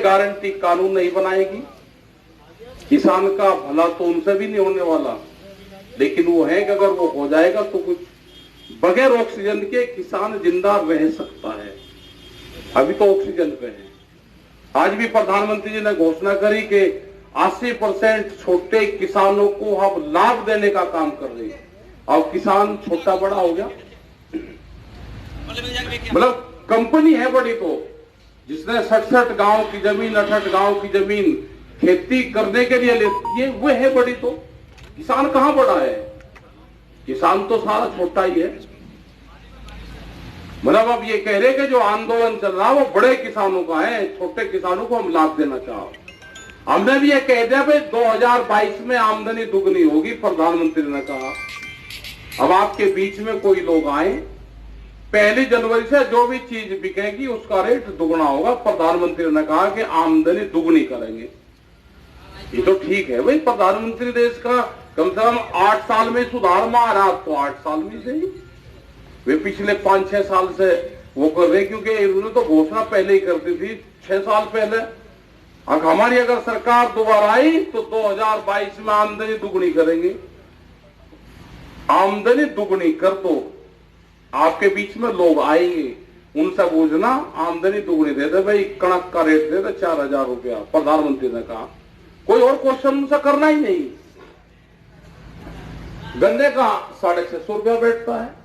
Guarantee कानून नहीं बनाएगी। किसान का भला तो उनसे भी नहीं होने वाला, लेकिन वो है कि अगर वो हो जाएगा तो कुछ बगैर ऑक्सीजन के किसान जिंदा रह सकता है। अभी तो ऑक्सीजन पे है। आज भी प्रधानमंत्री जी ने घोषणा करी कि 80% छोटे किसानों को हम लाभ देने का काम कर रहे हैं। और किसान छोटा बड़ा हो गया, मतलब कंपनी है बड़ी तो, जिसने 67 गांव की जमीन 68 गांव की जमीन खेती करने के लिए लेती है, वो है बड़ी तो। किसान कहां बड़ा है? किसान तो सारा छोटा ही है। मतलब अब ये कह रहे कि जो आंदोलन चल रहा है वो बड़े किसानों का है, छोटे किसानों को हम लाभ देना चाहते। हमने भी ये कह दिया भाई 2022 में आमदनी दुगनी होगी, प्रधानमंत्री ने कहा। अब आपके बीच में कोई लोग आए, 1 जनवरी से जो भी चीज बिकेगी उसका रेट दुगना होगा। प्रधानमंत्री ने कहा कि आमदनी दुगनी करेंगे। ये तो ठीक है भाई, प्रधानमंत्री देश का कम से कम 8 साल में सुधार मार रहा, तो 8 साल में सही। वे पिछले 5-6 साल से वो कर रहे, क्योंकि इन्होंने तो घोषणा पहले ही कर दी थी 6 साल पहले। अब हमारी अगर सरकार दोबारा आई तो 2022 में आमदनी दुगनी करेंगे। आमदनी दुगनी कर दो, आपके बीच में लोग आएंगे, उनसे पूछना आमदनी दुगनी दे दे भाई, कणक का रेट दे दे 4000 रुपया। प्रधानमंत्री ने कहा, कोई और क्वेश्चन उनसे करना ही नहीं। गन्ने का 650 रुपया बैठता है,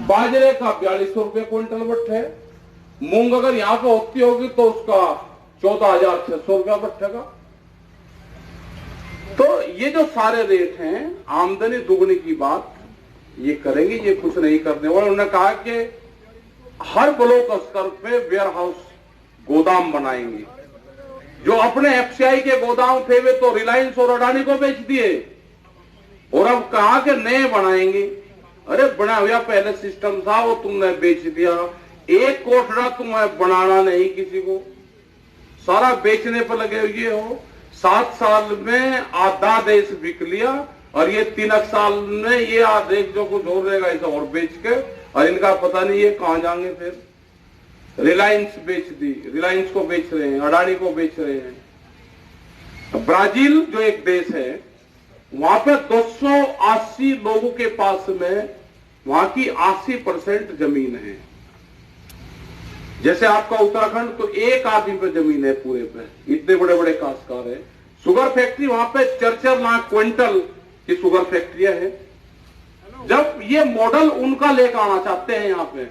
बाजरे का 4200 रुपये क्विंटल बट है, मूंग अगर यहां पर होती होगी तो उसका 14600 रुपया बैठेगा। तो ये जो सारे रेट हैं, आमदनी दुगनी की बात ये करेंगे, ये कुछ नहीं करने वाले। उन्होंने कहा कि हर ब्लॉक स्तर पे वेयर हाउस गोदाम बनाएंगे। जो अपने एफसीआई के गोदाम थे वे तो रिलायंस और अडानी को बेच दिए, और अब कहा कि नए बनाएंगे। अरे बना हुआ पहले सिस्टम था, वो तुमने बेच दिया। एक कोठरा तुम्हें बनाना नहीं किसी को, सारा बेचने पर लगे हुए हो। 7 साल में आधा देश बिक लिया, और ये 3 साल में ये आदेश जो कुछ हो रहेगा इसे और बेच के, और इनका पता नहीं ये कहां जाएंगे फिर। रिलायंस बेच दी, रिलायंस को बेच रहे हैं, अडानी को बेच रहे हैं। ब्राजील जो एक देश है, वहां पे 280 लोगों के पास में वहां की 80% जमीन है। जैसे आपका उत्तराखंड तो 1 आदमी पे जमीन है पूरे पे, इतने बड़े बड़े काश्तकार है। शुगर फैक्ट्री वहां पे 4-4 लाख क्विंटल की शुगर फैक्ट्रियां है। जब ये मॉडल उनका लेकर आना चाहते हैं यहाँ पे,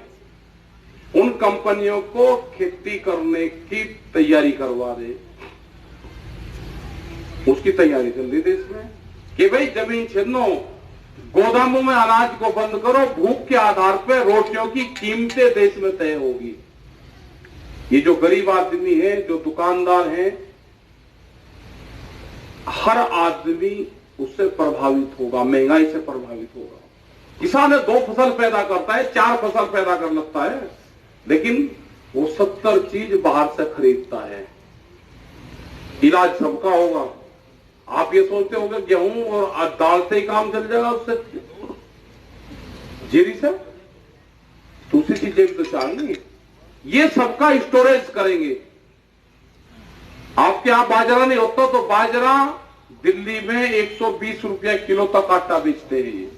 उन कंपनियों को खेती करने की तैयारी करवा रहे, उसकी तैयारी चल रही देश में कि भाई जमीन छीनो, गोदामों में अनाज को बंद करो, भूख के आधार पर रोटियों की कीमतें देश में तय होगी। ये जो गरीब आदमी है, जो दुकानदार है, हर आदमी उससे प्रभावित होगा, महंगाई से प्रभावित होगा। किसान 2 फसल पैदा करता है, 4 फसल पैदा कर लगता है, लेकिन वो 70 चीज बाहर से खरीदता है। इलाज सबका होगा। आप ये सोचते होंगे गेहूं और दाल से ही काम चल जाएगा, उससे जीरी से दूसरी चीजें भी तो चाहिए। ये सबका स्टोरेज करेंगे। आपके यहां बाजरा नहीं होता तो बाजरा दिल्ली में 120 रुपया किलो तक आटा बेचते हैं।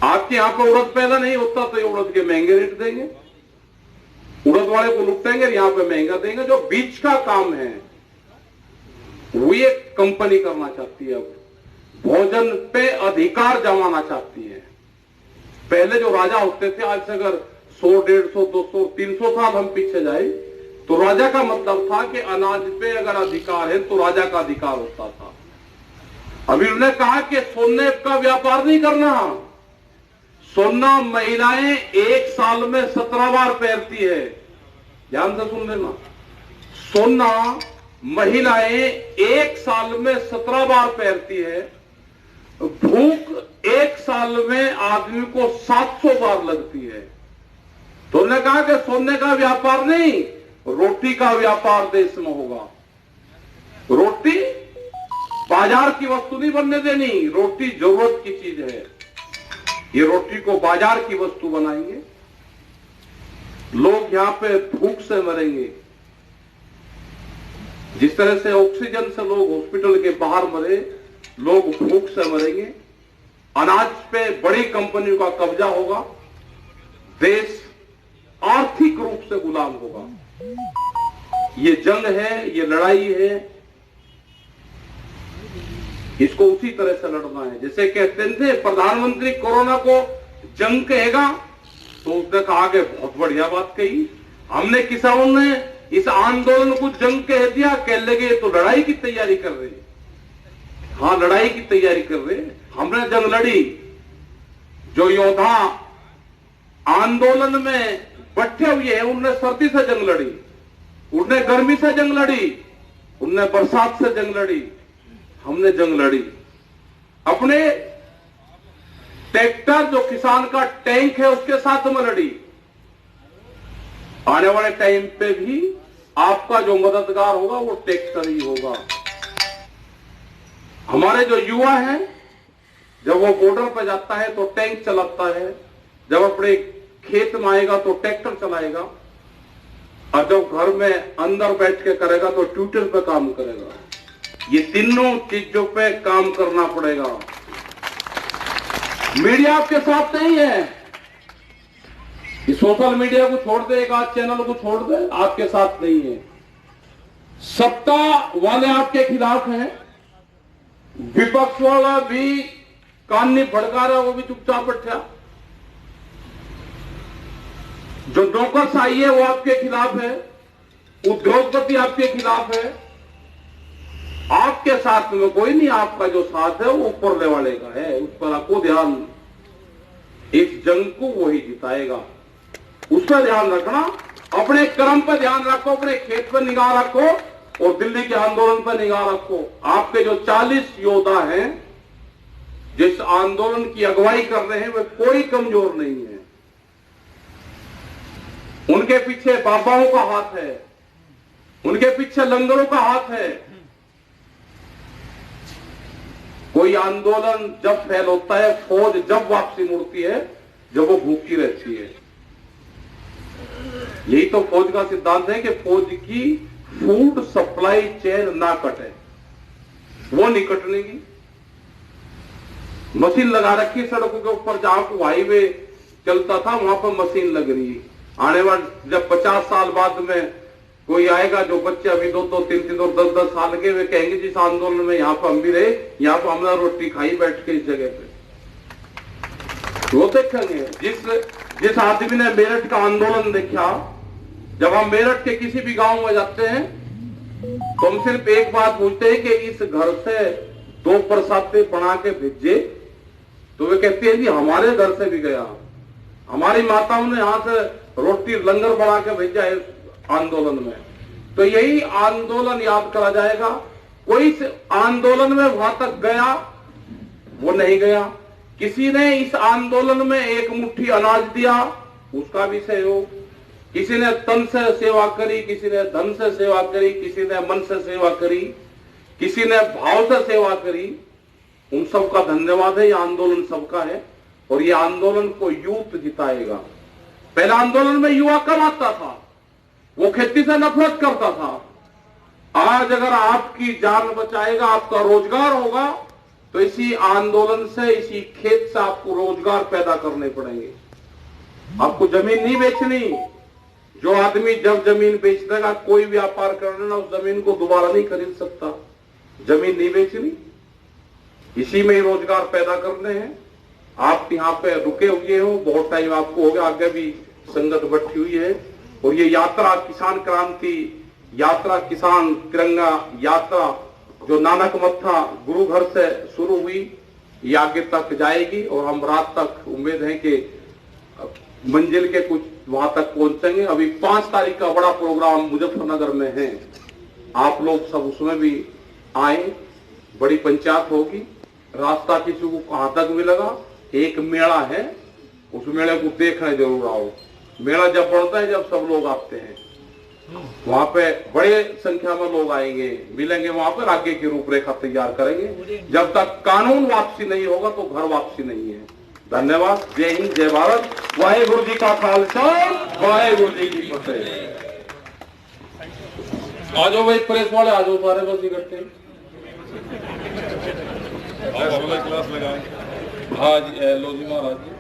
आपके यहां पर उड़द पैदा नहीं होता तो ये उड़द के महंगे रेट देंगे, उड़द वाले को लुटेंगे, यहां पे महंगा देंगे। जो बीच का काम है वो ये कंपनी करना चाहती है। अब भोजन पे अधिकार जमाना चाहती है। पहले जो राजा होते थे, आज से अगर 100, 150, 200, 300 साल हम पीछे जाए तो राजा का मतलब था कि अनाज पे अगर अधिकार है तो राजा का अधिकार होता था। अभी उन्होंने कहा कि सोने का व्यापार नहीं करना। सोना महिलाएं 1 साल में 17 बार पहनती है, ध्यान से सुन लेना। सोना महिलाएं 1 साल में 17 बार पहनती है। भूख 1 साल में आदमी को 700 बार लगती है। तो उन्होंने कहा कि सोने का व्यापार नहीं, रोटी का व्यापार देश में होगा। रोटी बाजार की वस्तु नहीं बनने देनी, रोटी जरूरत की चीज है। ये रोटी को बाजार की वस्तु बनाएंगे। लोग यहाँ पे भूख से मरेंगे। जिस तरह से ऑक्सीजन से लोग हॉस्पिटल के बाहर मरे, लोग भूख से मरेंगे। अनाज पे बड़ी कंपनियों का कब्जा होगा, देश आर्थिक रूप से गुलाम होगा। ये जंग है, ये लड़ाई है, इसको उसी तरह से लड़ना है। जैसे कहते थे प्रधानमंत्री कोरोना को जंग कहेगा, तो उसने कहा कि बहुत बढ़िया बात कही, हमने किसानों ने इस आंदोलन को जंग कह दिया, कह लगे तो लड़ाई की तैयारी कर रहे। हाँ, लड़ाई की तैयारी कर रहे, हमने जंग लड़ी। जो योद्धा आंदोलन में बैठे हुए हैं, उनने सर्दी से जंग लड़ी, उनने गर्मी से जंग लड़ी, उनने बरसात से जंग लड़ी, हमने जंग लड़ी अपने ट्रैक्टर जो किसान का टैंक है उसके साथ में लड़ी। आने वाले टाइम पे भी आपका जो मददगार होगा वो ट्रैक्टर ही होगा। हमारे जो युवा हैं, जब वो बॉर्डर पर जाता है तो टैंक चलाता है, जब अपने खेत में आएगा तो ट्रैक्टर चलाएगा, और जब घर में अंदर बैठ के करेगा तो ट्विटर पे काम करेगा। ये तीनों चीजों पे काम करना पड़ेगा। मीडिया आपके साथ नहीं है। ये सोशल मीडिया को छोड़ दे, एक आध चैनल को छोड़ दे, आपके साथ नहीं है। सत्ता वाले आपके खिलाफ हैं, विपक्ष वाला भी कान नहीं भड़का रहा, वो भी चुपचाप बैठा। जो नौकरशाही है वो आपके खिलाफ है, उद्योगपति आपके खिलाफ है, आपके साथ में कोई नहीं। आपका जो साथ है वो ऊपर वाले का है, उस पर आपको ध्यान, इस जंग को वही जिताएगा, उस पर ध्यान रखना। अपने कर्म पर ध्यान रखो, अपने खेत पर निगाह रखो, और दिल्ली के आंदोलन पर निगाह रखो। आपके जो 40 योद्धा हैं जिस आंदोलन की अगुवाई कर रहे हैं, वे कोई कमजोर नहीं है। उनके पीछे बाबाओं का हाथ है, उनके पीछे लंगरों का हाथ है। कोई आंदोलन जब फेल होता है, फौज जब वापसी मुड़ती है, जब वो भूखी रहती है। यही तो फौज का सिद्धांत है कि फौज की फूड सप्लाई चेन ना कटे, वो नहीं कटने की। मशीन लगा रखी सड़कों के ऊपर, जहां को हाईवे चलता था वहां पर मशीन लग रही है। आने वाले जब 50 साल बाद में कोई आएगा, जो बच्चे अभी 2-2, 3-3 और 10-10 साल के, वे कहेंगे जिस आंदोलन में यहाँ पर हम भी रहे, यहाँ पर हमने रोटी खाई बैठ के इस जगह पे। वो देखेंगे जिस आदमी ने मेरठ का आंदोलन देखा। जब हम मेरठ के किसी भी गांव में जाते हैं तो हम सिर्फ एक बात पूछते हैं कि इस घर से 2 प्रसादे बना के भेजे, तो वे कहते हैं जी हमारे घर से भी गया, हमारी माताओं ने यहां से रोटी लंगर बना के भेजा है आंदोलन में। तो यही आंदोलन याद करा जाएगा। कोई इस आंदोलन में वहां तक गया, वो नहीं गया। किसी ने इस आंदोलन में एक मुट्ठी अनाज दिया, उसका भी सहयोग। किसी ने तन से सेवा करी, किसी ने धन से सेवा करी, किसी ने मन से सेवा करी, किसी ने भाव से सेवा करी। उन सबका धन्यवाद है। ये आंदोलन सबका है और ये आंदोलन को यूथ जिताएगा। पहला आंदोलन में युवा कम आता था, वो खेती से नफरत करता था। आज अगर आपकी जान बचाएगा, आपका रोजगार होगा, तो इसी आंदोलन से, इसी खेत से आपको रोजगार पैदा करने पड़ेंगे। आपको जमीन नहीं बेचनी। जो आदमी जब जमीन बेच देगा, कोई व्यापार कर लेना, उस जमीन को दोबारा नहीं खरीद सकता। जमीन नहीं बेचनी, इसी में ही रोजगार पैदा करने हैं। आप यहाँ पे रुके हुए हो, बहुत टाइम आपको हो गया, आगे भी संगत बैठी हुई है। और ये यात्रा किसान क्रांति यात्रा, किसान तिरंगा यात्रा जो नानक मत्था गुरु घर से शुरू हुई, ये आगे तक जाएगी। और हम रात तक उम्मीद है कि मंजिल के कुछ वहां तक पहुंचेंगे। अभी 5 तारीख का बड़ा प्रोग्राम मुजफ्फरनगर में है, आप लोग सब उसमें भी आए। बड़ी पंचायत होगी, रास्ता किसी को कहां तक मिलेगा। एक मेला है, उस मेले को देखने जरूर आओ। मेला जब बढ़ता है, जब सब लोग आते हैं, वहां पे बड़े संख्या में लोग आएंगे, मिलेंगे, वहां पर आगे की रूपरेखा तैयार करेंगे। जब तक कानून वापसी नहीं होगा तो घर वापसी नहीं है। धन्यवाद। जय हिंद, जय भारत। वाहेगुरु जी का खालसा, वाहेगुरु जी की फतेह। आ जाओ भाई प्रेस वाले, आ जाओ सारे, बस इकट्ठे। क्लास लगाए। हाँ जी, लो जी महाराज जी।